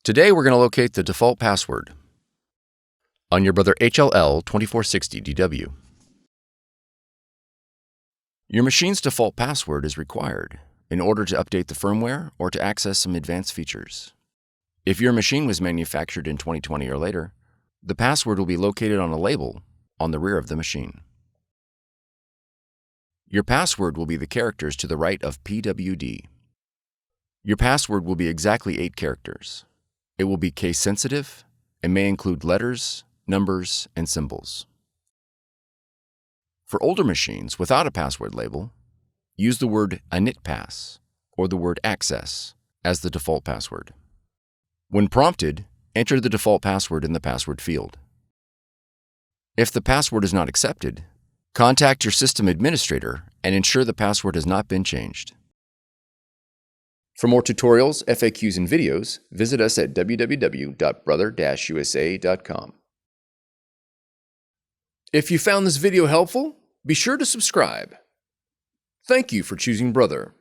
Today we're going to locate the default password on your Brother HL-L2460DW. Your machine's default password is required in order to update the firmware or to access some advanced features. If your machine was manufactured in 2020 or later, the password will be located on a label on the rear of the machine. Your password will be the characters to the right of PWD. Your password will be exactly 8 characters. It will be case-sensitive and may include letters, numbers, and symbols. For older machines without a password label, use the word initpass or the word access as the default password. When prompted, enter the default password in the password field. If the password is not accepted, contact your system administrator and ensure the password has not been changed. For more tutorials, FAQs, and videos, visit us at www.brother-usa.com. If you found this video helpful, be sure to subscribe. Thank you for choosing Brother.